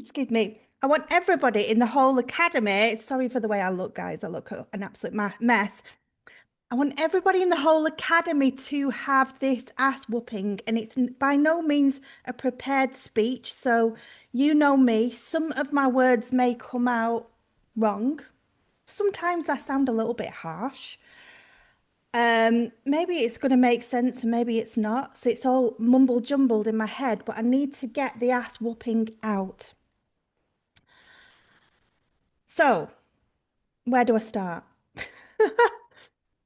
excuse me. I want everybody in the whole academy. Sorry for the way I look, guys. I look an absolute mess. I want everybody in the whole academy to have this ass whooping, and it's by no means a prepared speech. So, you know me, some of my words may come out wrong. Sometimes I sound a little bit harsh. Maybe it's going to make sense and maybe it's not. So it's all mumble jumbled in my head, but I need to get the ass whooping out. So, where do I start?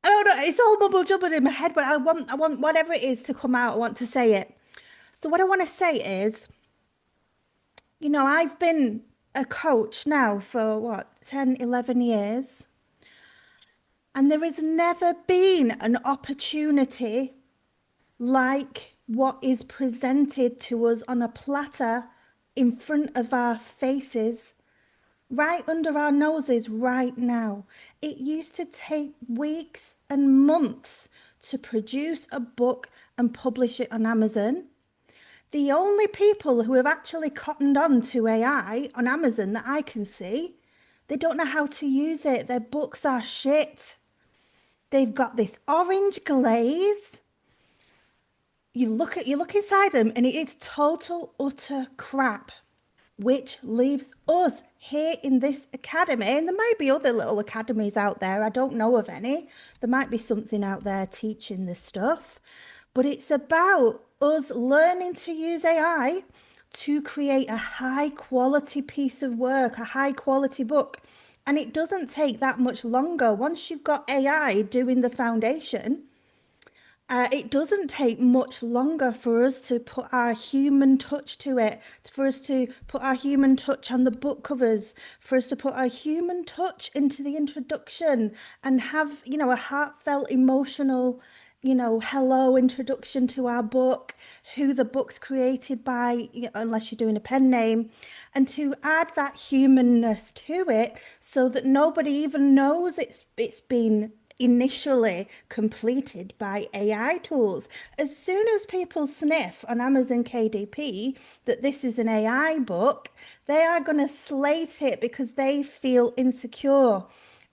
I don't know. It's all mumble jumbled in my head, but I want whatever it is to come out. I want to say it. So what I want to say is, I've been a coach now for what, 10, 11 years, and there has never been an opportunity like what is presented to us on a platter in front of our faces, right under our noses right now. It used to take weeks and months to produce a book and publish it on Amazon. The only people who have actually cottoned on to AI on Amazon that I can see, they don't know how to use it. Their books are shit. They've got this orange glaze. You look inside them and it is total utter crap, which leaves us here in this academy, and there might be other little academies out there, I don't know of any. There might be something out there teaching this stuff, but it's about us learning to use AI to create a high quality piece of work, a high quality book. And it doesn't take that much longer. Once you've got AI doing the foundation, it doesn't take much longer for us to put our human touch to it, for us to put our human touch on the book covers, for us to put our human touch into the introduction and have, a heartfelt, emotional, hello introduction to our book, who the book's created by, unless you're doing a pen name, and to add that humanness to it so that nobody even knows it's been initially completed by AI tools. As soon as people sniff on Amazon KDP that this is an AI book, they are going to slate it because they feel insecure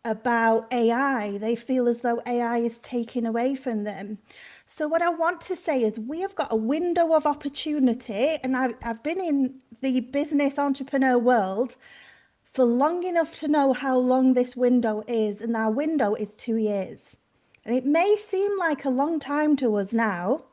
about AI. They feel as though AI is taken away from them. So what I want to say is we have got a window of opportunity, and I've been in the business entrepreneur world for long enough to know how long this window is, and our window is 2 years. And it may seem like a long time to us now,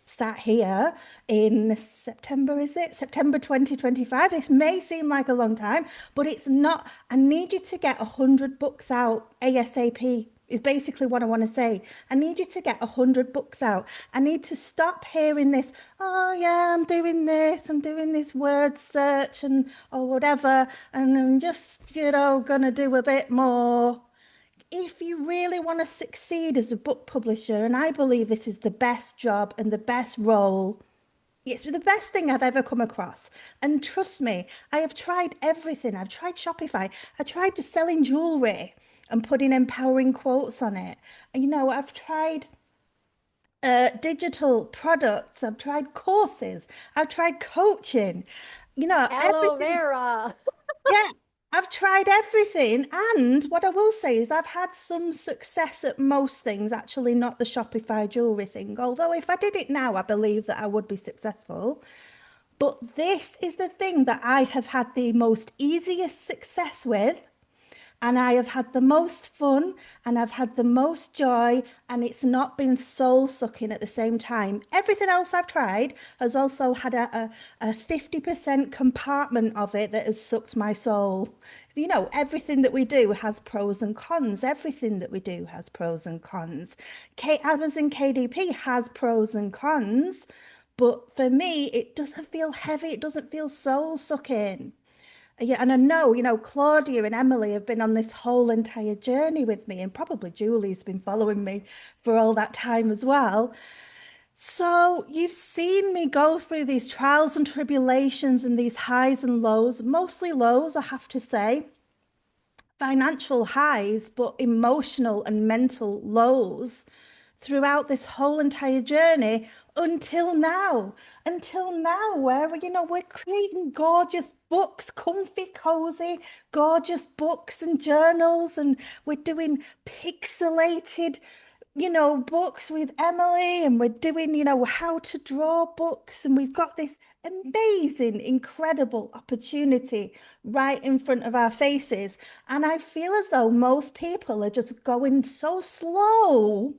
sat here in September, is it? September 2025. This may seem like a long time, but it's not. I need you to get 100 books out ASAP. Is basically what I want to say. I need you to get 100 books out. I need to stop hearing this, oh yeah, I'm doing this word search and or whatever, and I'm just, gonna do a bit more. If you really want to succeed as a book publisher, and I believe this is the best job and the best role, it's the best thing I've ever come across. And trust me, I have tried everything. I've tried Shopify. I tried just selling jewelry and putting empowering quotes on it. And, I've tried digital products. I've tried courses. I've tried coaching. Aloe Everything. vera. Yeah, I've tried everything. And what I will say is I've had some success at most things, actually not the Shopify jewelry thing. Although if I did it now, I believe that I would be successful. But this is the thing that I have had the most easiest success with, and I have had the most fun and I've had the most joy, and it's not been soul sucking at the same time. Everything else I've tried has also had a 50% compartment of it that has sucked my soul. Everything that we do has pros and cons. Everything that we do has pros and cons. Amazon KDP has pros and cons, but for me, it doesn't feel heavy. It doesn't feel soul sucking. Yeah, and I know, Claudia and Emily have been on this whole entire journey with me, and probably Julie's been following me for all that time as well. So you've seen me go through these trials and tribulations and these highs and lows, mostly lows, I have to say, financial highs, but emotional and mental lows throughout this whole entire journey until now. Until now, where we're creating gorgeous books, comfy, cozy, gorgeous books and journals, and we're doing pixelated books with Emily, and we're doing, how to draw books, and we've got this amazing, incredible opportunity right in front of our faces. And I feel as though most people are just going so slow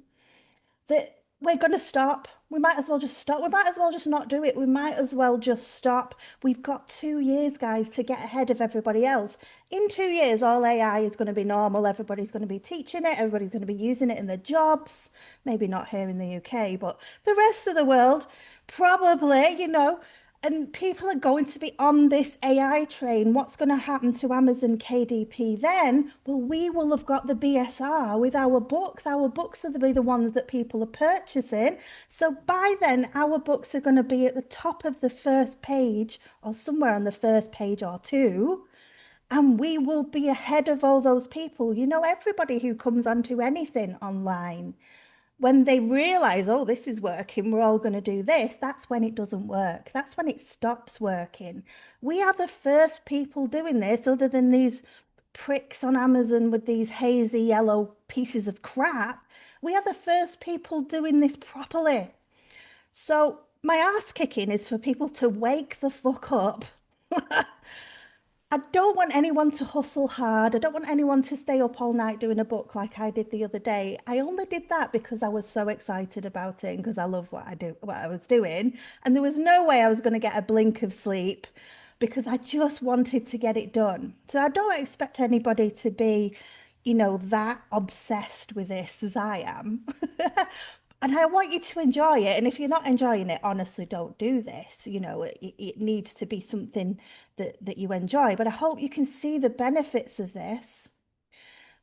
that we're going to stop. We might as well just stop. We might as well just not do it. We might as well just stop. We've got 2 years, guys, to get ahead of everybody else. In 2 years, all AI is going to be normal. Everybody's going to be teaching it. Everybody's going to be using it in their jobs. Maybe not here in the UK, but the rest of the world, probably, and people are going to be on this AI train. What's going to happen to Amazon KDP then? Well, we will have got the BSR with our books. Our books are the ones that people are purchasing. So by then, our books are going to be at the top of the first page or somewhere on the first page or two. And we will be ahead of all those people. Everybody who comes onto anything online, when they realize, oh, this is working, we're all going to do this, that's when it doesn't work. That's when it stops working. We are the first people doing this, other than these pricks on Amazon with these hazy yellow pieces of crap. We are the first people doing this properly. So my ass kicking is for people to wake the fuck up. I don't want anyone to hustle hard. I don't want anyone to stay up all night doing a book like I did the other day. I only did that because I was so excited about it and because I love what I was doing. And there was no way I was going to get a blink of sleep because I just wanted to get it done. So I don't expect anybody to be, that obsessed with this as I am. And I want you to enjoy it. And if you're not enjoying it, honestly, don't do this. It needs to be something that you enjoy. But I hope you can see the benefits of this.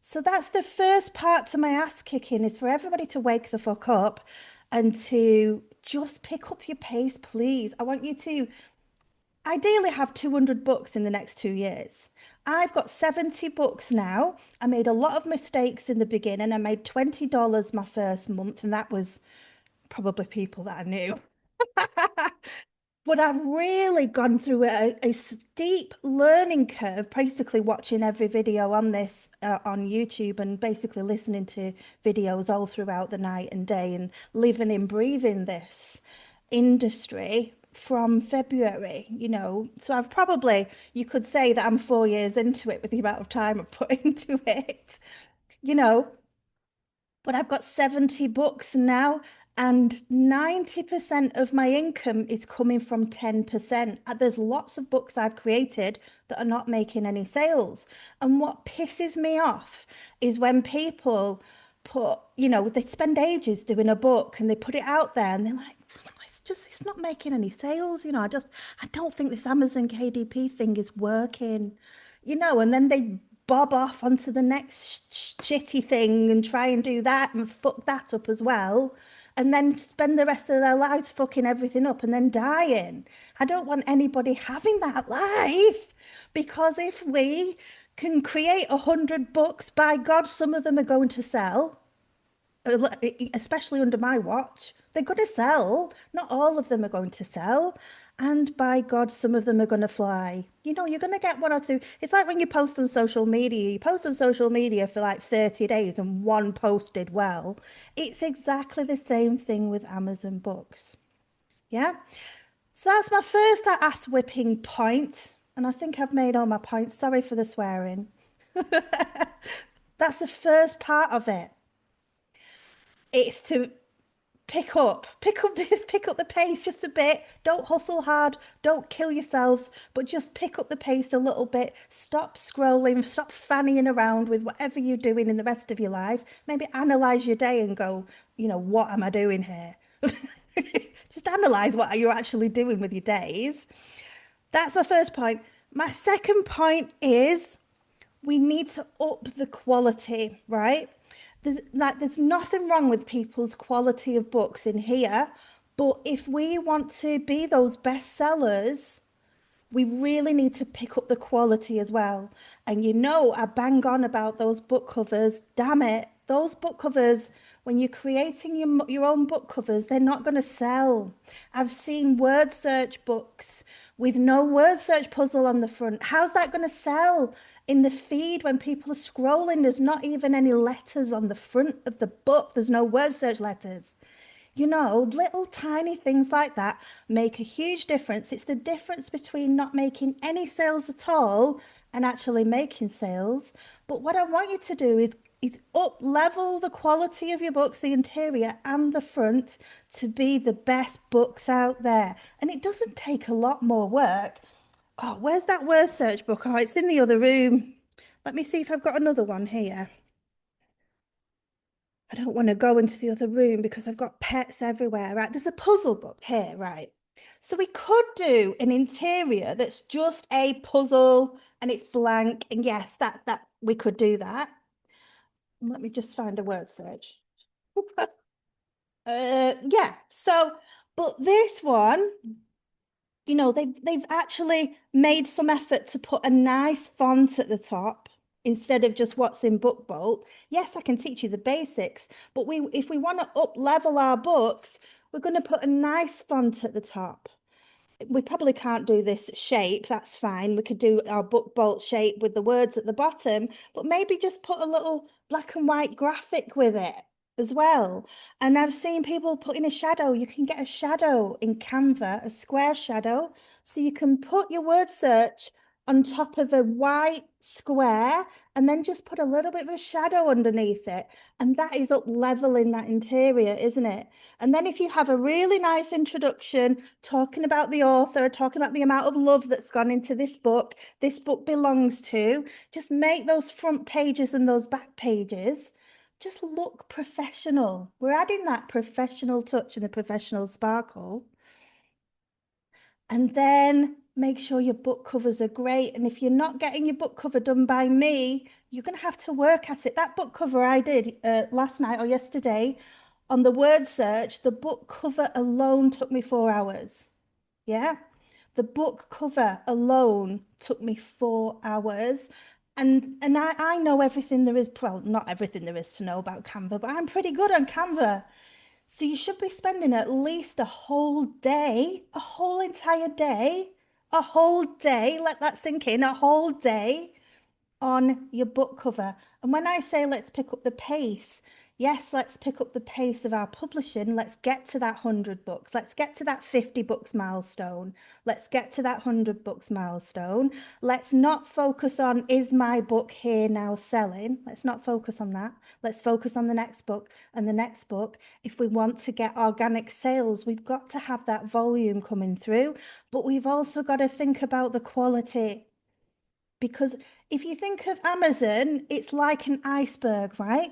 So that's the first part to my ass kicking, is for everybody to wake the fuck up and to just pick up your pace, please. I want you to ideally have 200 books in the next 2 years. I've got 70 books now. I made a lot of mistakes in the beginning. I made $20 my first month, and that was probably people that I knew. But I've really gone through a steep learning curve, basically watching every video on this on YouTube and basically listening to videos all throughout the night and day and living and breathing this industry from February. So I've probably, you could say that I'm 4 years into it with the amount of time I've put into it, you know, but I've got 70 books now, and 90% of my income is coming from 10%. There's lots of books I've created that are not making any sales. And what pisses me off is when people they spend ages doing a book and they put it out there and they're like, it's not making any sales. I don't think this Amazon KDP thing is working, and then they bob off onto the next shitty thing and try and do that and fuck that up as well. And then spend the rest of their lives fucking everything up and then dying. I don't want anybody having that life, because if we can create 100 books, by God, some of them are going to sell, especially under my watch. They're going to sell. Not all of them are going to sell. And by God, some of them are going to fly. You're going to get one or two. It's like when you post on social media. You post on social media for like 30 days and one posted well. It's exactly the same thing with Amazon books. Yeah? So that's my first ass whipping point. And I think I've made all my points. Sorry for the swearing. That's the first part of it. It's to pick up the pace just a bit. Don't hustle hard, don't kill yourselves, but just pick up the pace a little bit. Stop scrolling, stop fannying around with whatever you're doing in the rest of your life. Maybe analyze your day and go, what am I doing here? Just analyze what you're actually doing with your days. That's my first point. My second point is we need to up the quality, right? There's nothing wrong with people's quality of books in here, but if we want to be those bestsellers, we really need to pick up the quality as well. And I bang on about those book covers. Damn it, those book covers when you're creating your own book covers, they're not going to sell. I've seen word search books with no word search puzzle on the front. How's that going to sell in the feed when people are scrolling? There's not even any letters on the front of the book. There's no word search letters. You know, little tiny things like that make a huge difference. It's the difference between not making any sales at all and actually making sales. But what I want you to do is up level the quality of your books, the interior and the front, to be the best books out there. And it doesn't take a lot more work. Oh, where's that word search book? Oh, it's in the other room. Let me see if I've got another one here. I don't want to go into the other room because I've got pets everywhere. Right, there's a puzzle book here, right? So we could do an interior that's just a puzzle and it's blank. And yes, that we could do that. Let me just find a word search. Yeah. So, but this one, you know, they've actually made some effort to put a nice font at the top instead of just what's in book bolt. Yes, I can teach you the basics, but if we want to up level our books, we're going to put a nice font at the top. We probably can't do this shape, that's fine. We could do our book bolt shape with the words at the bottom, but maybe just put a little black and white graphic with it as well. And I've seen people put in a shadow. You can get a shadow in Canva, a square shadow. So you can put your word search on top of a white square and then just put a little bit of a shadow underneath it. And that is up leveling that interior, isn't it? And then if you have a really nice introduction talking about the author, talking about the amount of love that's gone into this book belongs to, just make those front pages and those back pages just look professional. We're adding that professional touch and the professional sparkle. And then make sure your book covers are great. And if you're not getting your book cover done by me, you're going to have to work at it. That book cover I did last night or yesterday on the word search, the book cover alone took me 4 hours. Yeah. The book cover alone took me 4 hours. And I know everything there is, well, not everything there is to know about Canva, but I'm pretty good on Canva. So you should be spending at least a whole day, a whole entire day, a whole day, let that sink in, a whole day on your book cover. And when I say let's pick up the pace, yes, let's pick up the pace of our publishing. Let's get to that 100 books. Let's get to that 50 books milestone. Let's get to that 100 books milestone. Let's not focus on, is my book here now selling? Let's not focus on that. Let's focus on the next book and the next book. If we want to get organic sales, we've got to have that volume coming through, but we've also got to think about the quality. Because if you think of Amazon, it's like an iceberg, right?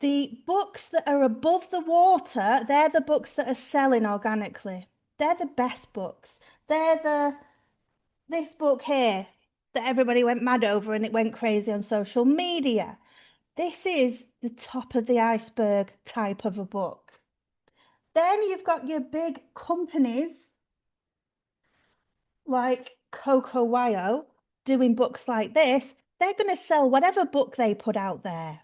The books that are above the water, they're the books that are selling organically. They're the best books. This book here that everybody went mad over and it went crazy on social media. This is the top of the iceberg type of a book. Then you've got your big companies like Coco Wyo doing books like this. They're going to sell whatever book they put out there.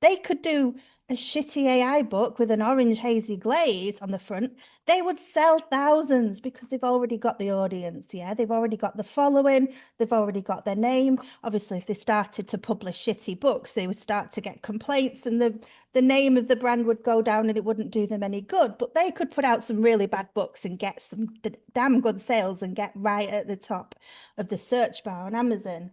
They could do a shitty AI book with an orange hazy glaze on the front. They would sell thousands because they've already got the audience. Yeah, they've already got the following. They've already got their name. Obviously, if they started to publish shitty books, they would start to get complaints and the name of the brand would go down and it wouldn't do them any good. But they could put out some really bad books and get some damn good sales and get right at the top of the search bar on Amazon.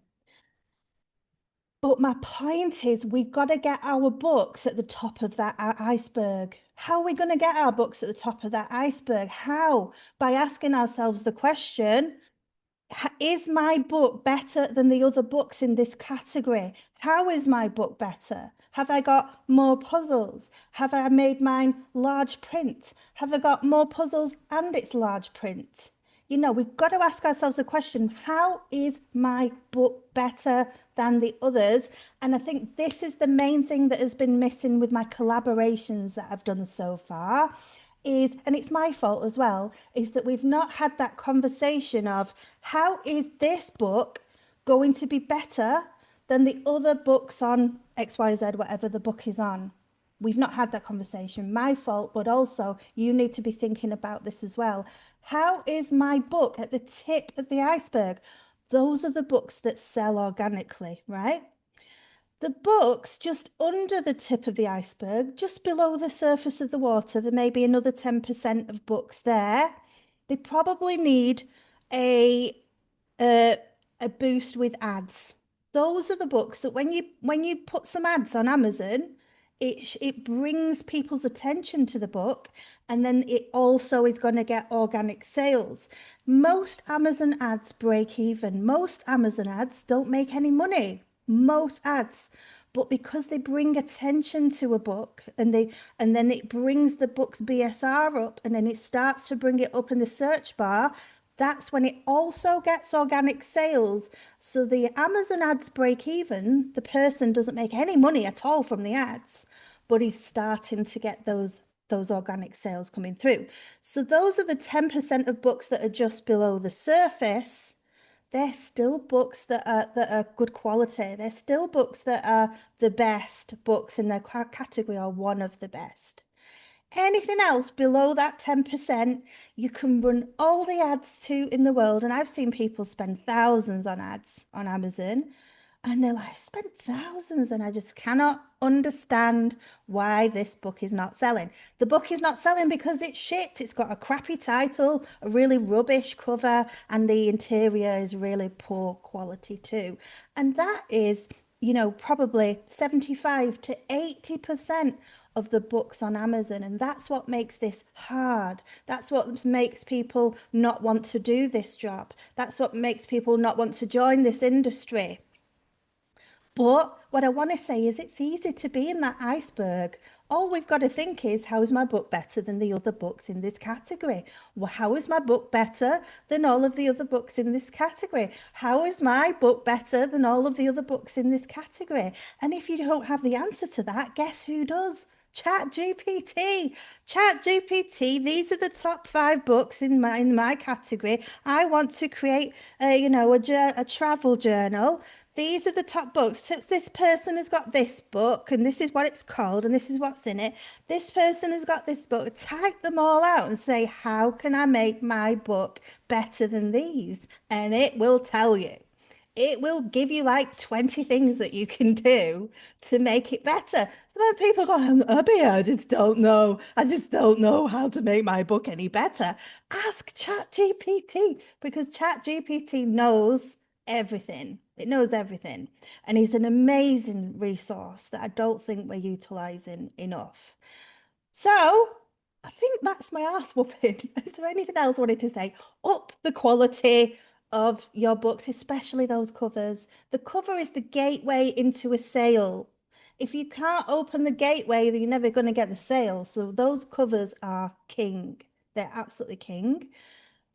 But my point is, we've got to get our books at the top of that iceberg. How are we going to get our books at the top of that iceberg? How? By asking ourselves the question, is my book better than the other books in this category? How is my book better? Have I got more puzzles? Have I made mine large print? Have I got more puzzles and it's large print? You know, we've got to ask ourselves a question, how is my book better than the others? And I think this is the main thing that has been missing with my collaborations that I've done so far is, and it's my fault as well, is that we've not had that conversation of how is this book going to be better than the other books on XYZ, whatever the book is on. We've not had that conversation. My fault, but also you need to be thinking about this as well. How is my book at the tip of the iceberg? Those are the books that sell organically, right? The books just under the tip of the iceberg, just below the surface of the water, there may be another 10% of books there. They probably need a a, a boost with ads. Those are the books that when you put some ads on Amazon, it brings people's attention to the book, and then it also is going to get organic sales. Most Amazon ads break even. Most Amazon ads don't make any money. Most ads. But because they bring attention to a book and then it brings the book's BSR up and then it starts to bring it up in the search bar, that's when it also gets organic sales. So the Amazon ads break even. The person doesn't make any money at all from the ads, but he's starting to get those organic sales coming through. So those are the 10% of books that are just below the surface. They're still books that are good quality. They're still books that are the best books in their category or one of the best. Anything else below that 10%, you can run all the ads to in the world. And I've seen people spend thousands on ads on Amazon. And they're like, I spent thousands and I just cannot understand why this book is not selling. The book is not selling because it's shit. It's got a crappy title, a really rubbish cover, and the interior is really poor quality too. And that is, probably 75 to 80% of the books on Amazon. And that's what makes this hard. That's what makes people not want to do this job. That's what makes people not want to join this industry. But what I want to say is it's easy to be in that iceberg. All we've got to think is, how is my book better than the other books in this category? Well, how is my book better than all of the other books in this category? How is my book better than all of the other books in this category? And if you don't have the answer to that, guess who does? Chat GPT. Chat GPT. These are the top 5 books in my category. I want to create a travel journal. These are the top books. So this person has got this book, and this is what it's called, and this is what's in it. This person has got this book. Type them all out and say, how can I make my book better than these? And it will tell you. It will give you like 20 things that you can do to make it better. So when people go, Abbie, I just don't know. I just don't know how to make my book any better. Ask ChatGPT because ChatGPT knows everything. It knows everything. And it's an amazing resource that I don't think we're utilizing enough. So I think that's my ass whooping. Is there anything else I wanted to say? Up the quality of your books, especially those covers. The cover is the gateway into a sale. If you can't open the gateway, then you're never going to get the sale. So those covers are king. They're absolutely king.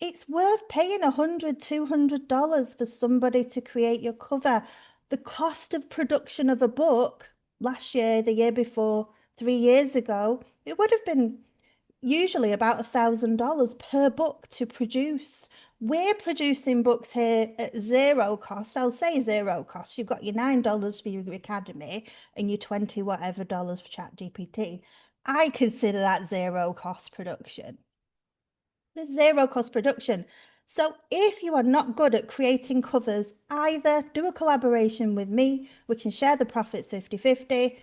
It's worth paying $100, $200 for somebody to create your cover. The cost of production of a book last year, the year before, 3 years ago, it would have been usually about $1,000 per book to produce. We're producing books here at zero cost. I'll say zero cost. You've got your $9 for your academy and your 20 whatever dollars for ChatGPT. I consider that zero cost production. There's zero cost production. So if you are not good at creating covers, either do a collaboration with me, we can share the profits 50-50.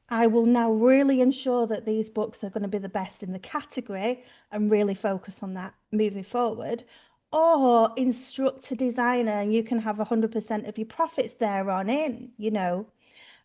I will now really ensure that these books are going to be the best in the category and really focus on that moving forward. Or instruct a designer and you can have 100% of your profits there on in.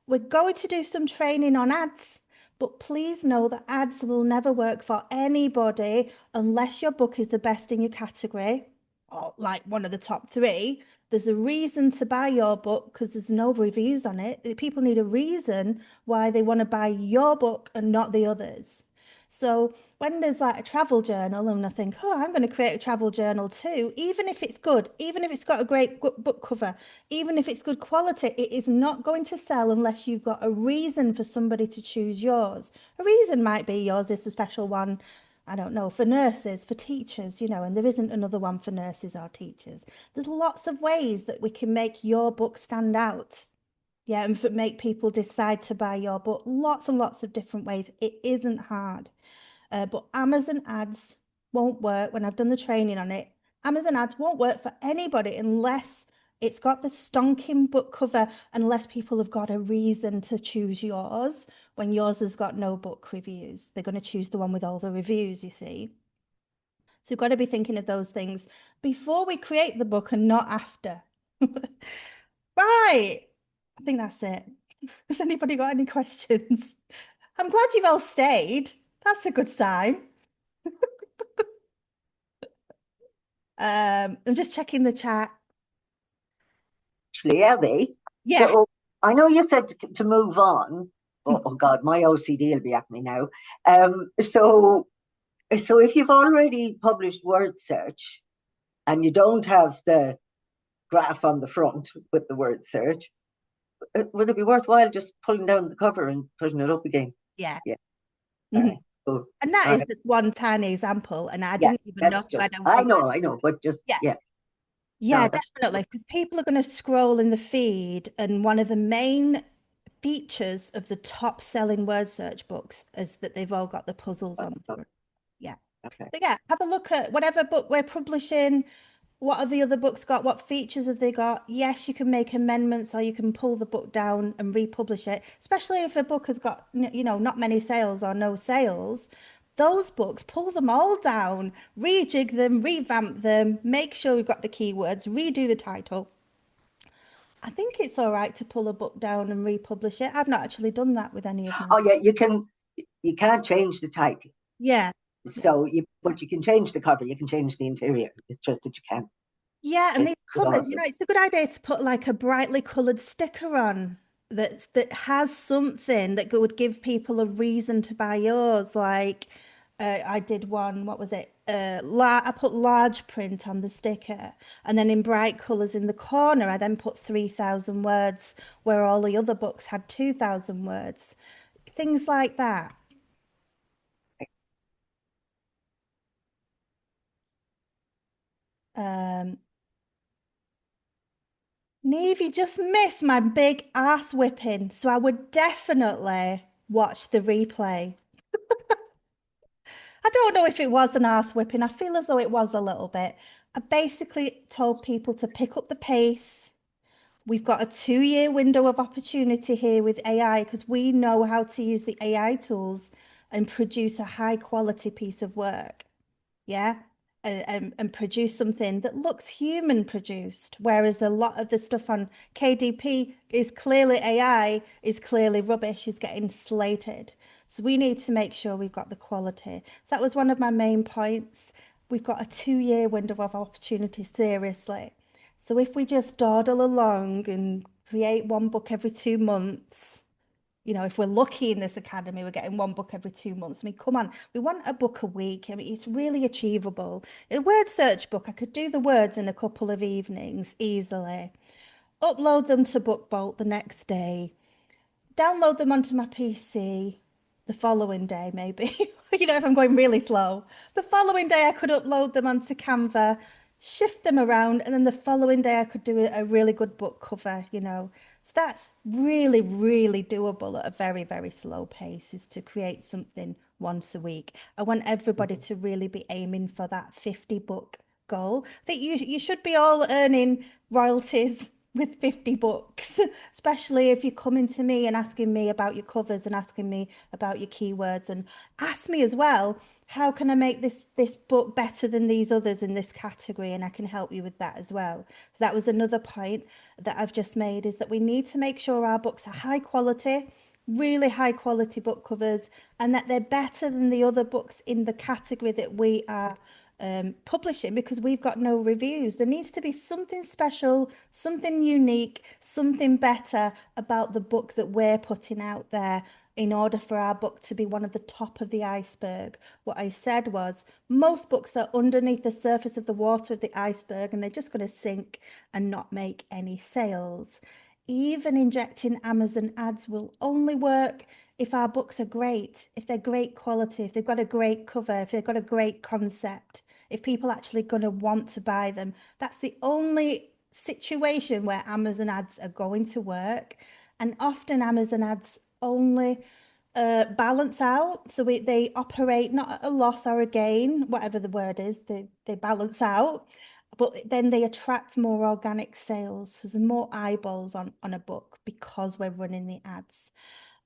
We're going to do some training on ads, but please know that ads will never work for anybody unless your book is the best in your category or like one of the top 3. There's a reason to buy your book because there's no reviews on it. People need a reason why they want to buy your book and not the others. So when there's like a travel journal and I think, oh, I'm going to create a travel journal too, even if it's good, even if it's got a great book cover, even if it's good quality, it is not going to sell unless you've got a reason for somebody to choose yours. A reason might be yours is a special one, I don't know, for nurses, for teachers, and there isn't another one for nurses or teachers. There's lots of ways that we can make your book stand out. Yeah, and make people decide to buy your book. Lots and lots of different ways. It isn't hard. But Amazon ads won't work when I've done the training on it. Amazon ads won't work for anybody unless it's got the stonking book cover, unless people have got a reason to choose yours when yours has got no book reviews. They're going to choose the one with all the reviews, you see. So you've got to be thinking of those things before we create the book and not after. Right. I think that's it. Has anybody got any questions? I'm glad you've all stayed. That's a good sign. I'm just checking the chat. Actually, Abbie, Yeah. so I know you said to move on. Oh God, my OCD will be at me now. So if you've already published word search and you don't have the graph on the front with the word search, would it be worthwhile just pulling down the cover and putting it up again? Yeah. Yeah. All Mhm. right. Cool. And that All is right. just one tiny example. And I Yeah. didn't even know, That's I just. don't I think. know. I know. But just Yeah. yeah. Yeah, No. That's definitely. Because people are going to scroll in the feed. And one of the main features of the top selling word search books is that they've all got the puzzles on the front. Yeah. okay. So yeah, have a look at whatever book we're publishing. What have the other books got? What features have they got? Yes, you can make amendments or you can pull the book down and republish it, especially if a book has got, not many sales or no sales. Those books, pull them all down, rejig them, revamp them, make sure we've got the keywords, redo the title. I think it's all right to pull a book down and republish it. I've not actually done that with any of Oh mine. yeah. You can. You can't change the title. Yeah. But you can change the cover. You can change the interior. It's just that you can't Yeah, and change these it covers, all. it's a good idea to put like a brightly coloured sticker on that has something that would give people a reason to buy yours. Like I did one, what was it? I put large print on the sticker, and then in bright colours in the corner, I then put 3,000 words where all the other books had 2,000 words. Things like that. Um, Neve, you just missed my big ass whipping, so I would definitely watch the replay. I don't know if it was an ass whipping. I feel as though it was a little bit. I basically told people to pick up the pace. We've got a 2-year window of opportunity here with AI because we know how to use the AI tools and produce a high quality piece of work. Yeah. And produce something that looks human produced, whereas a lot of the stuff on KDP is clearly AI, is clearly rubbish, is getting slated. So we need to make sure we've got the quality. So that was one of my main points. We've got a 2-year window of opportunity, seriously. So if we just dawdle along and create one book every 2 months, if we're lucky in this academy, we're getting one book every 2 months. I mean, come on, we want a book a week. I mean, it's really achievable. A word search book, I could do the words in a couple of evenings easily. Upload them to BookBolt the next day, download them onto my PC the following day, maybe. If I'm going really slow. The following day, I could upload them onto Canva, shift them around, and then the following day, I could do a really good book cover. So that's really, really doable at a very, very slow pace, is to create something once a week. I want everybody to really be aiming for that 50 book goal. I think you should be all earning royalties with 50 books, especially if you're coming to me and asking me about your covers and asking me about your keywords, and ask me as well, how can I make this book better than these others in this category? And I can help you with that as well. So that was another point that I've just made, is that we need to make sure our books are high quality, really high quality book covers, and that they're better than the other books in the category that we are publishing, because we've got no reviews. There needs to be something special, something unique, something better about the book that we're putting out there in order for our book to be one of the top of the iceberg. What I said was, most books are underneath the surface of the water of the iceberg and they're just going to sink and not make any sales. Even injecting Amazon ads will only work if our books are great, if they're great quality, if they've got a great cover, if they've got a great concept, if people actually going to want to buy them. That's the only situation where Amazon ads are going to work. And often Amazon ads only balance out. So they operate not at a loss or a gain, whatever the word is, they balance out, but then they attract more organic sales. So there's more eyeballs on a book because we're running the ads.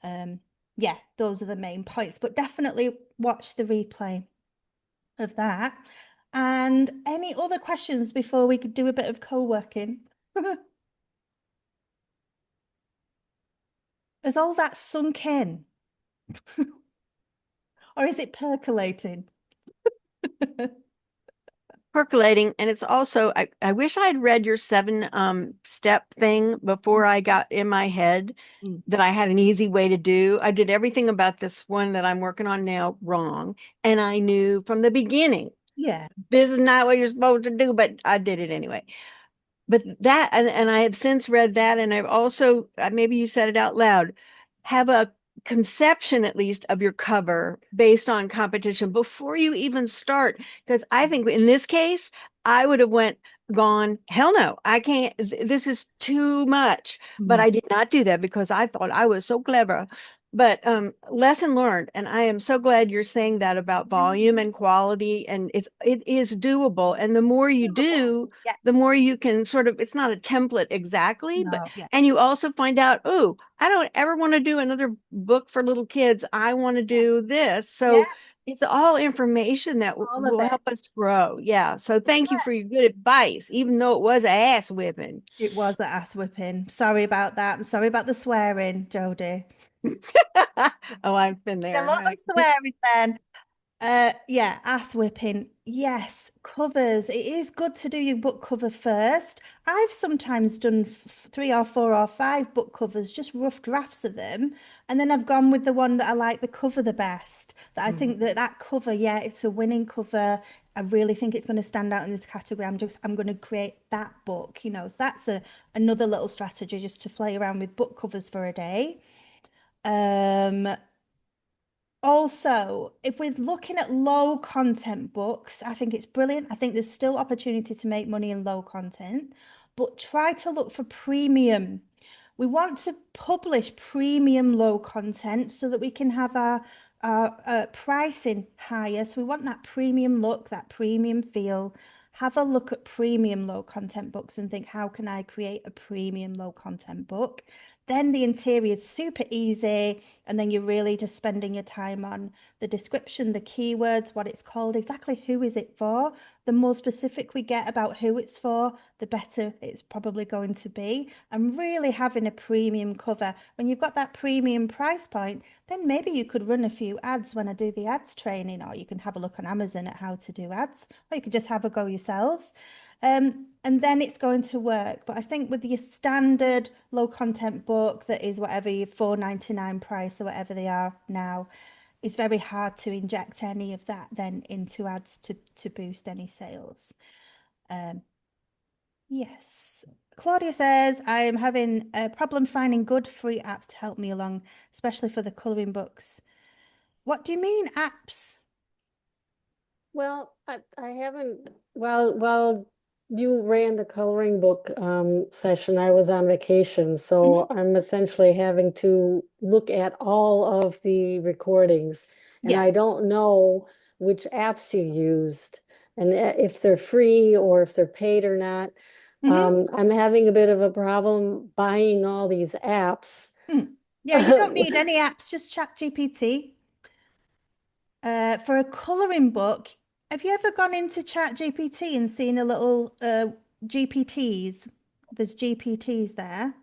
Um, yeah, those are the main points, but definitely watch the replay of that. And any other questions before we could do a bit of co-working? Has all that sunk in? Or is it percolating? Percolating. And it's also, I wish I'd read your 7 step thing before I got in my head Mm. that I had an easy way to do. I did everything about this one that I'm working on now wrong. And I knew from the beginning, Yeah. this is not what you're supposed to do, but I did it anyway. But that, and I have since read that, and I've also, maybe you said it out loud, have a conception at least of your cover based on competition before you even start. Because I think in this case, I would have gone, hell no, I can't, this is too much. But Mm. I did not do that because I thought I was so clever. But lesson learned, and I am so glad you're saying that about volume and quality, and it is doable. And the more you Doable. do, Yeah. the more you can sort of, it's not a template exactly, but, No, yeah. and you also find out, oh, I don't ever want to do another book for little kids. I want to Yeah. do this. Yeah. So it's all information that All of will it. help us grow. Yeah. So thank you for your good advice, even though it was a ass whipping. It was an ass whipping. Sorry about that. And sorry about the swearing, Jodie. Oh, I've been A lot there. of swearing then. Yeah, ass whipping. Yes, covers. It is good to do your book cover first. I've sometimes done 3 or 4 or 5 book covers, just rough drafts of them, and then I've gone with the one that I like the cover the best. That I think that that cover, yeah, it's a winning cover. I really think it's going to stand out in this category. I'm going to create that book, you know. So that's another little strategy just to play around with book covers for a day. Um, Also, if we're looking at low content books, I think it's brilliant. I think there's still opportunity to make money in low content, but try to look for premium. We want to publish premium low content so that we can have our pricing higher. So we want that premium look, that premium feel. Have a look at premium low content books and think, how can I create a premium low content book? Then the interior is super easy. And then you're really just spending your time on the description, the keywords, what it's called, exactly who is it for. The more specific we get about who it's for, the better it's probably going to be. And really having a premium cover. When you've got that premium price point, then maybe you could run a few ads when I do the ads training, or you can have a look on Amazon at how to do ads, or you could just have a go yourselves. And then it's going to work. But I think with your standard low content book that is whatever your 4.99 price or whatever they are now, it's very hard to inject any of that then into ads to boost any sales. Um, yes. Claudia says, I am having a problem finding good free apps to help me along, especially for the colouring books. What do you mean apps? Well, I haven't, while you ran the coloring book session, I was on vacation. So Mhm. I'm essentially having to look at all of the recordings. And Yeah. I don't know which apps you used and if they're free or if they're paid or not. Hmm. I'm having a bit of a problem buying all these apps. Yeah, you don't need any apps, just chat GPT. For a colouring book, have you ever gone into Chat GPT and seen a little GPTs? There's GPTs there.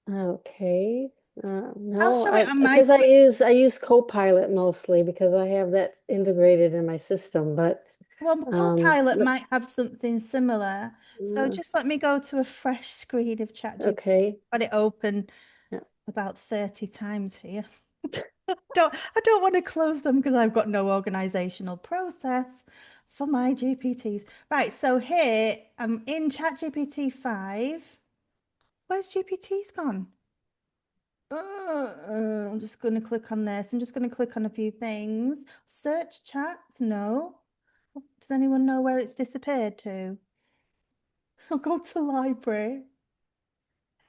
Okay. I'll No, show it I on my because I screen. use Copilot mostly because I have that integrated in my system. But Well, Copilot might have something similar. So just let me go to a fresh screen of Chat GPT. okay. Got it open Yeah. about 30 times here. I don't want to close them because I've got no organizational process for my GPTs. Right, so here I'm in ChatGPT 5. Where's GPT's gone? I'm just going to click on this. I'm just going to click on a few things. Search chats? No. Does anyone know where it's disappeared to? I'll go to library.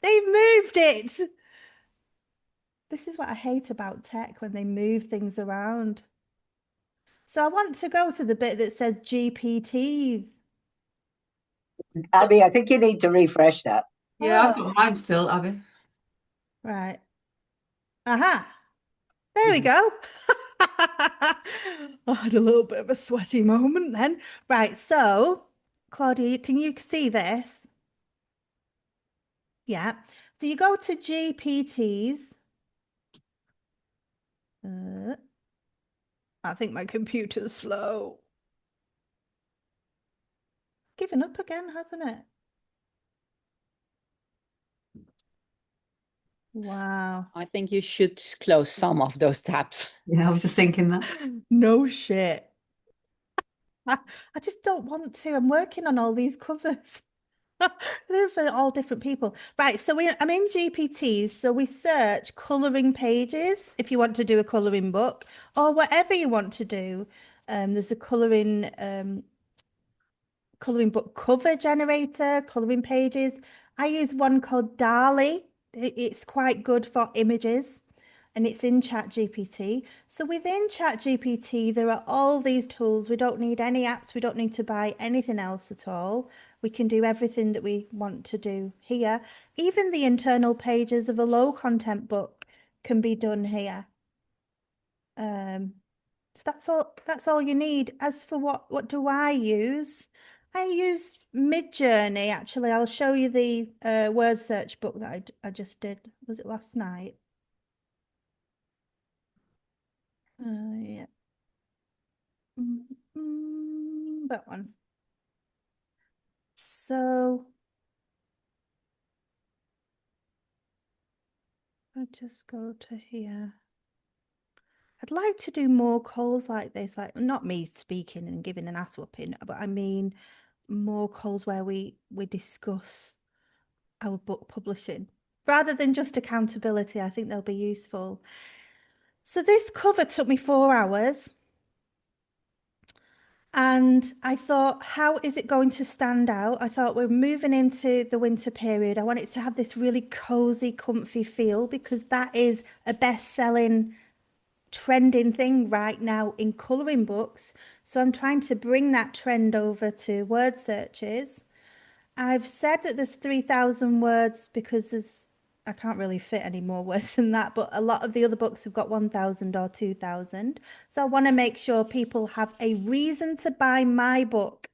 They've moved it. This is what I hate about tech when they move things around. So I want to go to the bit that says GPTs. Abbie, I think you need to refresh that. Yeah, I've Oh, got mine still, Abbie. right. Aha. There we Mhm. go. I had a little bit of a sweaty moment then. Right, so Claudia, can you see this? Yeah. So you go to GPTs. I think my computer's slow. Given up again, hasn't it? Wow. I think you should close some of those tabs. Yeah, I was just thinking that. No shit. I just don't want to. I'm working on all these covers. They're for all different people. Right, so I'm in GPTs, so we search colouring pages if you want to do a colouring book or whatever you want to do. There's a colouring book cover generator, colouring pages. I use one called Dali. It's quite good for images and it's in ChatGPT. So within ChatGPT, there are all these tools. We don't need any apps. We don't need to buy anything else at all. We can do everything that we want to do here. Even the internal pages of a low content book can be done here. So that's all you need. As for what do I use? I use Midjourney. Actually, I'll show you the word search book that I just did. Was it last night? Yeah. That one. So I just go to here. I'd like to do more calls like this, like not me speaking and giving an ass whooping, but I mean more calls where we discuss our book publishing rather than just accountability. I think they'll be useful. So this cover took me 4 hours. And I thought, how is it going to stand out? I thought we're moving into the winter period. I want it to have this really cozy, comfy feel because that is a best-selling, trending thing right now in colouring books. So I'm trying to bring that trend over to word searches. I've said that there's 3,000 words because I can't really fit any more words than that, but a lot of the other books have got 1,000 or 2,000. So I want to make sure people have a reason to buy my book.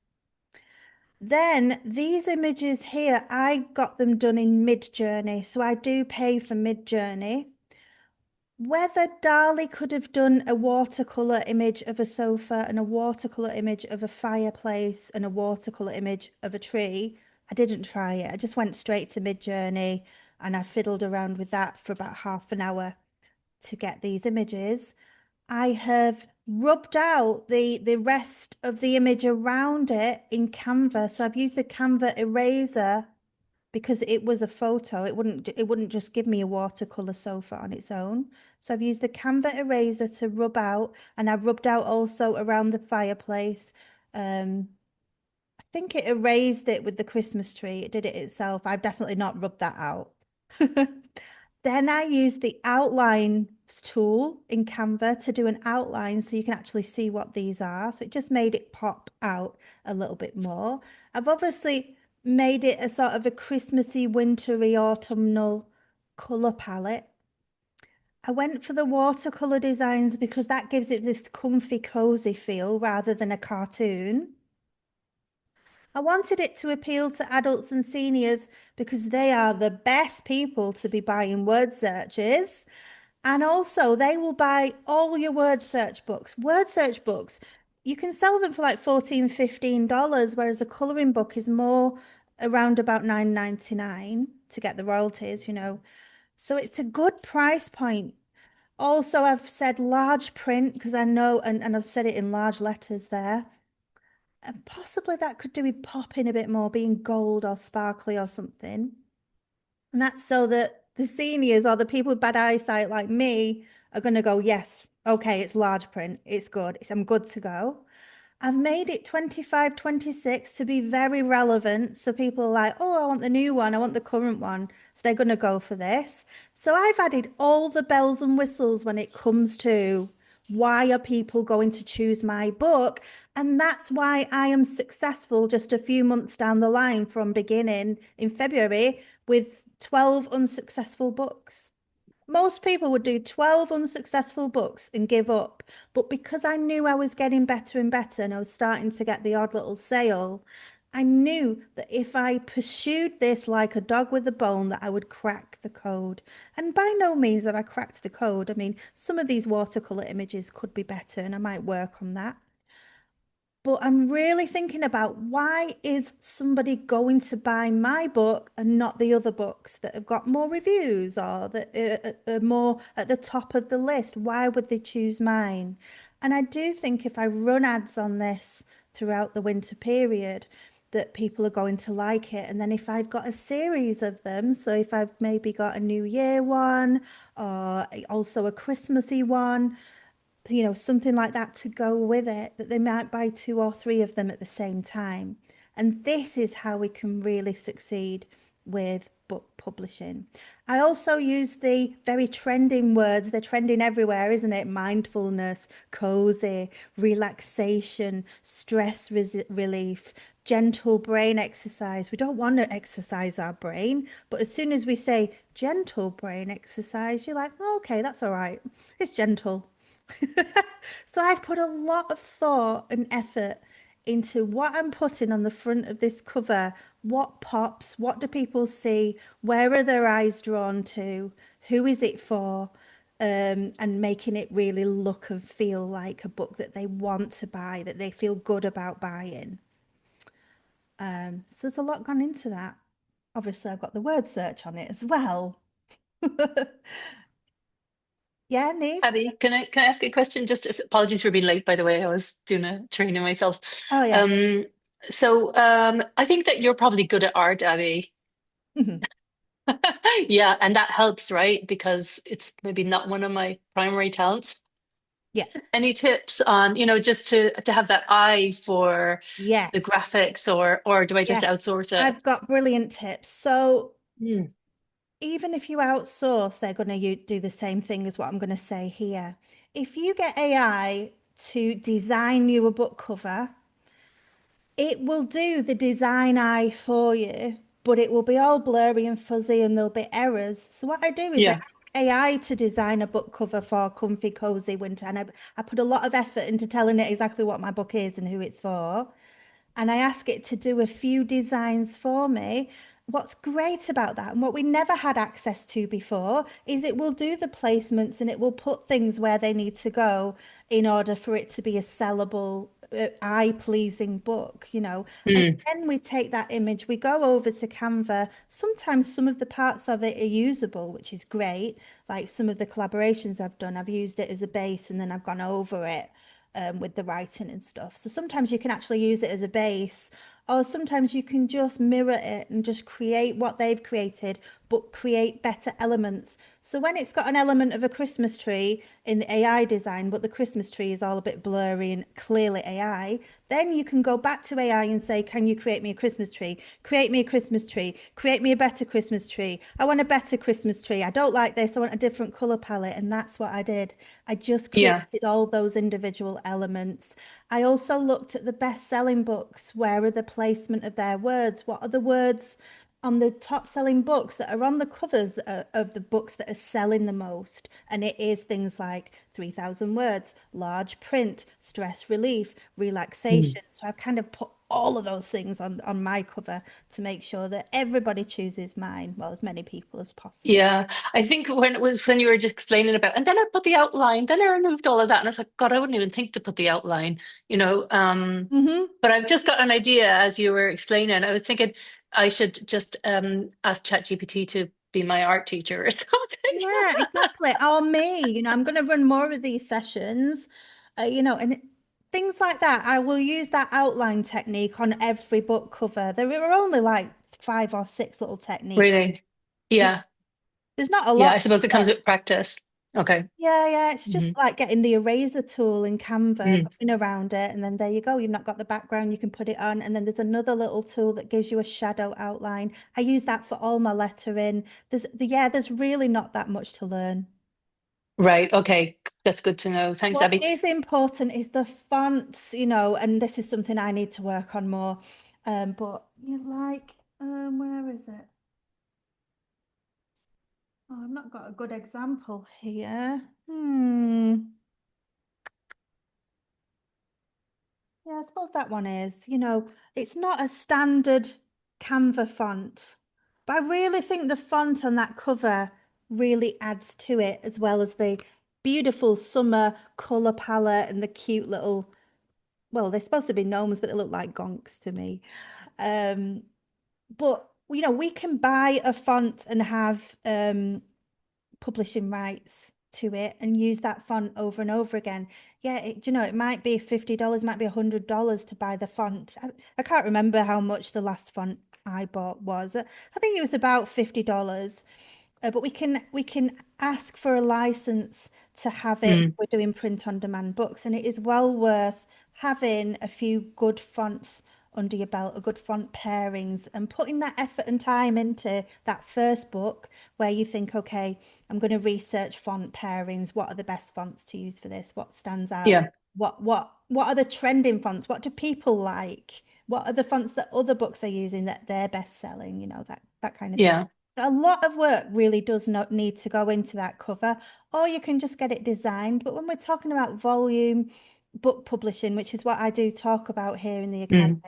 Then these images here, I got them done in Midjourney. So I do pay for Midjourney. Whether Dali could have done a watercolor image of a sofa and a watercolor image of a fireplace and a watercolor image of a tree, I didn't try it. I just went straight to Midjourney and I fiddled around with that for about half an hour to get these images. I have rubbed out the rest of the image around it in Canva. So I've used the Canva eraser because it was a photo. It wouldn't just give me a watercolor sofa on its own. So I've used the Canva eraser to rub out, and I've rubbed out also around the fireplace. I think it erased it with the Christmas tree. It did it itself. I've definitely not rubbed that out. Then I used the outline tool in Canva to do an outline so you can actually see what these are. So it just made it pop out a little bit more. I've obviously made it a sort of a Christmassy, wintry, autumnal colour palette. I went for the watercolour designs because that gives it this comfy, cozy feel rather than a cartoon. I wanted it to appeal to adults and seniors because they are the best people to be buying word searches. And also, they will buy all your word search books. Word search books, you can sell them for like $14, $15, whereas a colouring book is more around about $9.99 to get the royalties, you know. So it's a good price point. Also, I've said large print because I know, and I've said it in large letters there. And possibly that could do with popping a bit more, being gold or sparkly or something. And that's so that the seniors or the people with bad eyesight like me are going to go, yes, okay, it's large print. It's good. I'm good to go. I've made it 25, 26 to be very relevant. So people are like, oh, I want the new one. I want the current one. So they're going to go for this. So I've added all the bells and whistles when it comes to why are people going to choose my book? And that's why I am successful just a few months down the line from beginning in February with 12 unsuccessful books. Most people would do 12 unsuccessful books and give up. But because I knew I was getting better and better and I was starting to get the odd little sale, I knew that if I pursued this like a dog with a bone, that I would crack the code. And by no means have I cracked the code. I mean, some of these watercolor images could be better and I might work on that. But I'm really thinking about why is somebody going to buy my book and not the other books that have got more reviews or that are more at the top of the list? Why would they choose mine? And I do think if I run ads on this throughout the winter period, that people are going to like it. And then if I've got a series of them, so if I've maybe got a New Year one or also a Christmassy one, something like that to go with it, that they might buy two or three of them at the same time. And this is how we can really succeed with book publishing. I also use the very trending words. They're trending everywhere, isn't it? Mindfulness, cozy, relaxation, stress relief, gentle brain exercise. We don't want to exercise our brain, but as soon as we say gentle brain exercise, you're like, oh, okay, that's all right. It's gentle. So I've put a lot of thought and effort into what I'm putting on the front of this cover. What pops? What do people see? Where are their eyes drawn to? Who is it for? And making it really look and feel like a book that they want to buy, that they feel good about buying. So there's a lot gone into that. Obviously, I've got the word search on it as well. Yeah, Neve? Abbie, can I ask a question? Just apologies for being late, by the way. I was doing a training myself. Oh, yeah. I think that you're probably good at art, Abbie. Yeah, and that helps, right? Because it's maybe not one of my primary talents. Yeah. Any tips on, just to have that eye for the Yes. graphics, or do I just Yeah. outsource it? I've got brilliant tips. So Hmm. even if you outsource, they're going to do the same thing as what I'm going to say here. If you get AI to design you a book cover, it will do the design eye for you, but it will be all blurry and fuzzy and there'll be errors. So what I do is I Yeah. ask AI to design a book cover for Comfy Cozy Winter, and I put a lot of effort into telling it exactly what my book is and who it's for. And I ask it to do a few designs for me. What's great about that, and what we never had access to before, is it will do the placements and it will put things where they need to go in order for it to be a sellable, eye-pleasing book, And Hmm. then we take that image, we go over to Canva. Sometimes some of the parts of it are usable, which is great. Like some of the collaborations I've done, I've used it as a base and then I've gone over it with the writing and stuff. So sometimes you can actually use it as a base, or sometimes you can just mirror it and just create what they've created, but create better elements. So when it's got an element of a Christmas tree in the AI design, but the Christmas tree is all a bit blurry and clearly AI, then you can go back to AI and say, can you create me a Christmas tree? Create me a Christmas tree. Create me a better Christmas tree. I want a better Christmas tree. I don't like this. I want a different color palette. And that's what I did. I just Yeah. created all those individual elements. I also looked at the best-selling books. Where are the placement of their words? What are the words on the top-selling books that are on the covers of the books that are selling the most? And it is things like 3,000 words, large print, stress relief, relaxation. So I've kind of put all of those things on my cover to make sure that everybody chooses mine, well, as many people as possible. Yeah, I think when you were just explaining about, and then I put the outline, then I removed all of that, and I was like, God, I wouldn't even think to put the outline, you know. Mm-hmm. But I've just got an idea as you were explaining. I was thinking I should just ask ChatGPT to be my art teacher or something. Yeah, exactly. Or me, I'm going to run more of these sessions, and things like that. I will use that outline technique on every book cover. There are only like 5 or 6 little techniques. Really? You, Yeah, there's not a yeah. I lot to suppose it comes it. with practice. Okay. Yeah, it's Hmm. just like getting the eraser tool in Canva, Mm. going around it, and then there you go. You've not got the background, you can put it on, and then there's another little tool that gives you a shadow outline. I use that for all my lettering. There's really not that much to learn. Right. Okay. That's good to know. Thanks, What Abby. is important is the fonts, and this is something I need to work on more. But where is it? Oh, I've not got a good example here. Yeah, I suppose that one is, it's not a standard Canva font, but I really think the font on that cover really adds to it, as well as the beautiful summer color palette and the cute little, well, they're supposed to be gnomes, but they look like gonks to me. Um, but we can buy a font and have publishing rights to it and use that font over and over again. Yeah, it might be $50, might be $100 to buy the font. I can't remember how much the last font I bought was. I think it was about $50. But we can ask for a license to have it. Mm. We're doing print on demand books, and it is well worth having a few good fonts under your belt, a good font pairings, and putting that effort and time into that first book where you think, okay, I'm going to research font pairings. What are the best fonts to use for this? What stands out? Yeah. What are the trending fonts? What do people like? What are the fonts that other books are using that they're best selling? That kind of thing. Yeah. A lot of work really does not need to go into that cover, or you can just get it designed. But when we're talking about volume book publishing, which is what I do talk about here in the academy, Mm.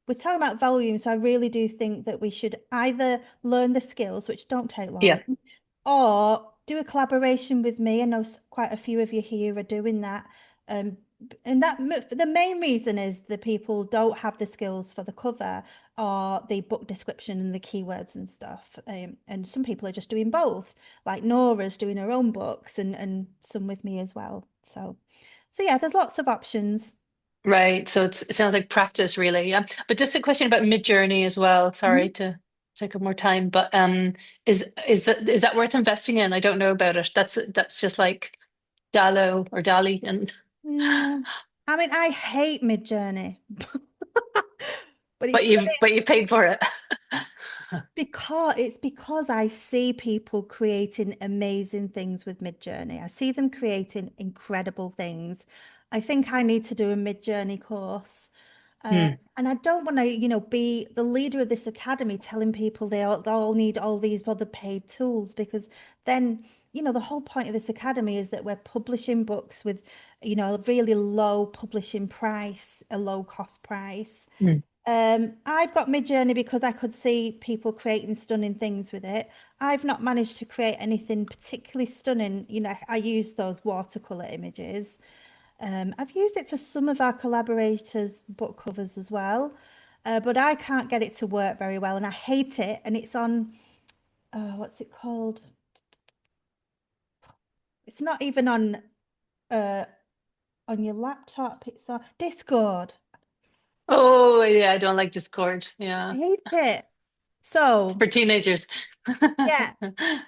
we're talking about volume. So I really do think that we should either learn the skills, which don't take Yeah. long, or do a collaboration with me. I know quite a few of you here are doing that. And the main reason is the people don't have the skills for the cover or the book description and the keywords and stuff. And some people are just doing both, like Nora's doing her own books and some with me as well. So yeah, there's lots of options. Right. So it sounds like practice, really. Yeah. But just a question about Midjourney as well. Sorry Mhm. to take up more time, but is that worth investing in? I don't know about it. That's just like Dallo or Dali, and Yeah. I mean, I hate Midjourney, but but you've paid for it. because I see people creating amazing things with Midjourney. I see them creating incredible things. I think I need to do a Midjourney course. Hmm. And I don't want to, be the leader of this academy telling people they all need all these other paid tools, because then, the whole point of this academy is that we're publishing books with, a really low publishing price, a low cost price. Hmm. I've got Midjourney because I could see people creating stunning things with it. I've not managed to create anything particularly stunning. I use those watercolor images. I've used it for some of our collaborators' book covers as well, but I can't get it to work very well, and I hate it. And it's on, what's it called? It's not even uh, on your laptop. It's on Discord. Oh, yeah, I don't like Discord. I Yeah. hate it. So For teenagers. yeah,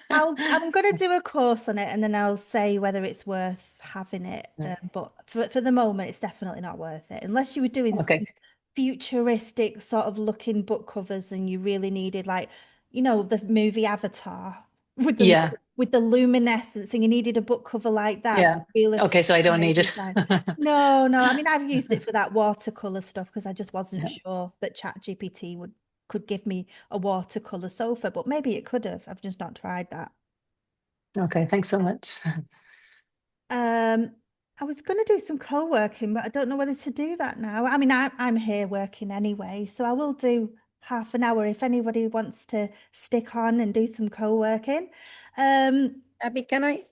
I'm gonna do a course on it, and then I'll say whether it's worth having it. Yeah. But for the moment, it's definitely not worth it unless you were doing Okay. some futuristic sort of looking book covers, and you really needed, like, the movie Avatar with the Yeah. with the luminescence, and you needed a book cover like that, Yeah. really Okay, so I don't high need it. design. No, no. I mean, I've used it for that watercolor stuff because I just wasn't Yeah. sure that ChatGPT could give me a watercolor sofa, but maybe it could have. I've just not tried that. Okay, thanks so much. Um, I was going to do some co-working, but I don't know whether to do that now. I mean, I'm here working anyway, so I will do half an hour if anybody wants to stick on and do some co-working. Abby,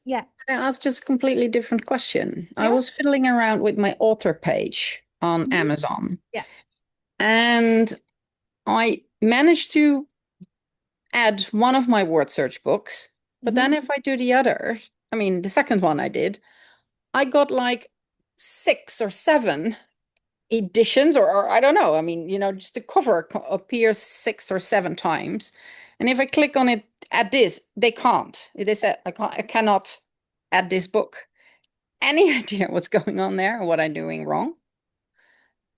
Yeah, can I ask just a completely different question? I yeah, was fiddling around with my author page on mhm, Amazon, yeah, and I managed to add one of my word search books. But mhm. then if I do the other, I mean, the second one I did, I got like 6 or 7 editions, or I don't know. I mean, just the cover appears 6 or 7 times. And if I click on it at this, they can't. It is I cannot add this book. Any idea what's going on there or what I'm doing wrong?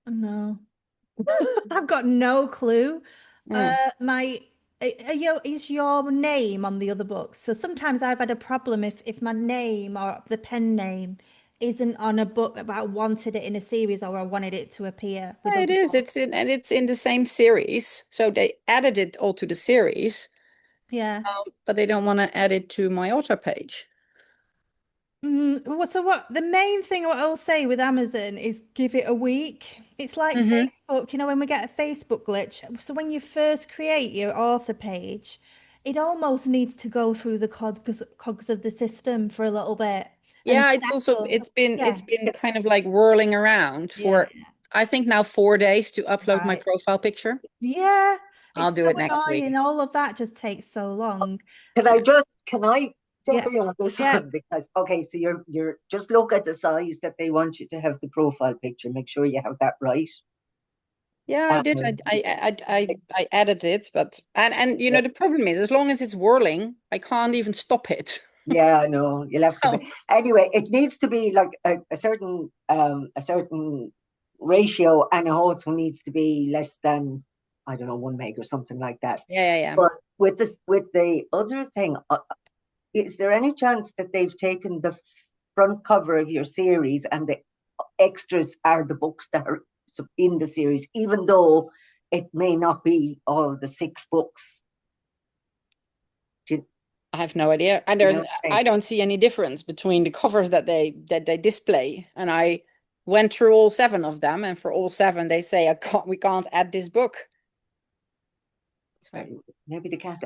No. I've got no clue. Mm. Is your name on the other books? So sometimes I've had a problem if my name or the pen name isn't on a book, but I wanted it in a series or I wanted it to appear with Yeah, it other is. books. It's in the same series. So they added it all to the series, Yeah. but they don't want to add it to my author page. Well, so what the main thing what I'll say with Amazon is give it a week. It's like Mm-hmm. Facebook, when we get a Facebook glitch. So when you first create your author page, it almost needs to go through the cogs of the system for a little bit and Yeah, it's also settle. Yeah, it's been kind of like whirling around yeah, for I think now 4 days to upload my right. profile picture. Yeah, I'll it's do so it next annoying. week. All of that just takes so long. Can I jump Yeah, in on this yeah. one? Because, okay, so you're just look at the size that they want you to have the profile picture. Make sure you have that right. Yeah, I did. Um, I added it, but and yeah, the problem is as long as it's whirling, I can't even stop it. yeah, I know. You'll have to Oh, be. Anyway, it needs to be like a certain ratio, and it also needs to be less than, I don't know, 1 meg or something like that. yeah, yeah, yeah. But with the other thing, is there any chance that they've taken the front cover of your series and the extras are the books that are in the series, even though it may not be all the 6 books? Do I have no idea. And you know what I'm saying? I don't see any difference between the covers that they display. And I went through all 7 of them, and for all 7, they say we can't add this book. Maybe they can't.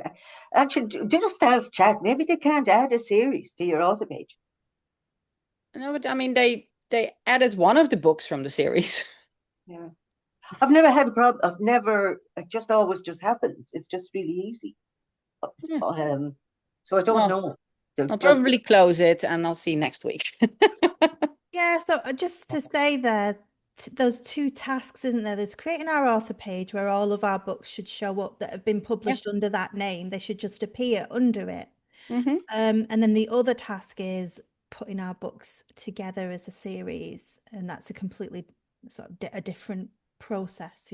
Actually, just ask chat. Maybe they can't add a series to your author page. No, but I mean they added one of the books from the series. Yeah, I've never had a problem. I've never. It just always just happens. It's just really easy. Yeah. So I don't Well, know. So I'll just probably close it and I'll see you next week. Yeah, so just to say there, those 2 tasks, isn't there? There's creating our author page where all of our books should show up that have been Yeah. published under that name. They should just appear under it. Mm-hmm. And then the other task is putting our books together as a series, and that's a completely sort of a different process,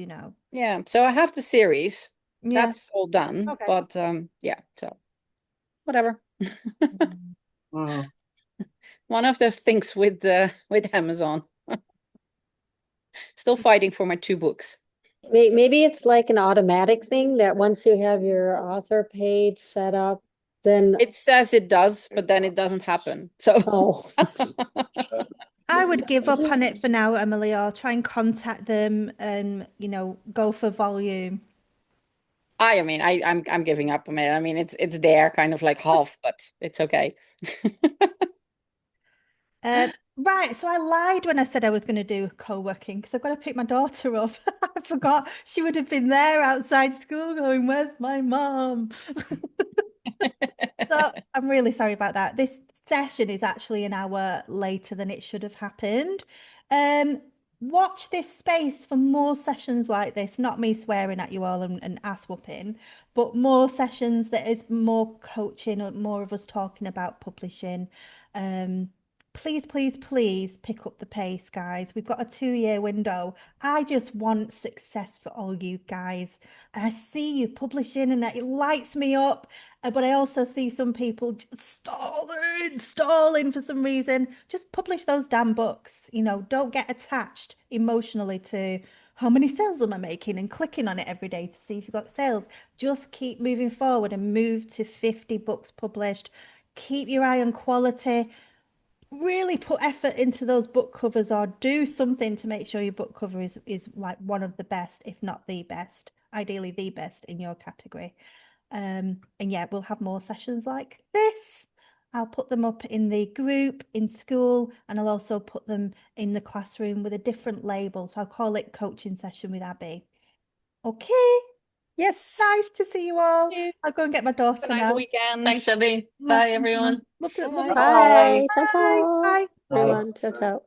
Yeah. So I have the series. Yeah. That's all done. Okay. But yeah, so whatever. mm, One of those things with Amazon. Still fighting for my 2 books. Maybe it's like an automatic thing that once you have your author page set up, then, It says it does, but then it doesn't happen. So oh, I would give up on it for now, Emily, or try and contact them and, go for volume. I mean, I'm giving up on it. I mean, it's there, kind of like half, but it's okay. Right, so I lied when I said I was going to do co-working because I've got to pick my daughter up. I forgot she would have been there outside school going, "Where's my mom?" So I'm really sorry about that. This session is actually an hour later than it should have happened. Um, Watch this space for more sessions like this, not me swearing at you all and ass whooping, but more sessions that is more coaching or more of us talking about publishing. Um, Please, please, please pick up the pace, guys. We've got a 2-year window. I just want success for all you guys. And I see you publishing and it lights me up. But I also see some people just stalling for some reason. Just publish those damn books. Don't get attached emotionally to how many sales am I making and clicking on it every day to see if you've got sales. Just keep moving forward and move to 50 books published. Keep your eye on quality. Really put effort into those book covers or do something to make sure your book cover is like one of the best, if not the best, ideally the best in your category. And yeah, we'll have more sessions like this. I'll put them up in the group in school, and I'll also put them in the classroom with a different label. So I'll call it coaching session with Abbie. Okay, Yes. nice to see you all. Have I'll go and get my a daughter nice now. Thanks, weekend. Abbie. Bye, everyone. Love to Bye. see you. bye. bye, ciao, Bye. ciao, Bye. Bye. everyone, ciao, ciao.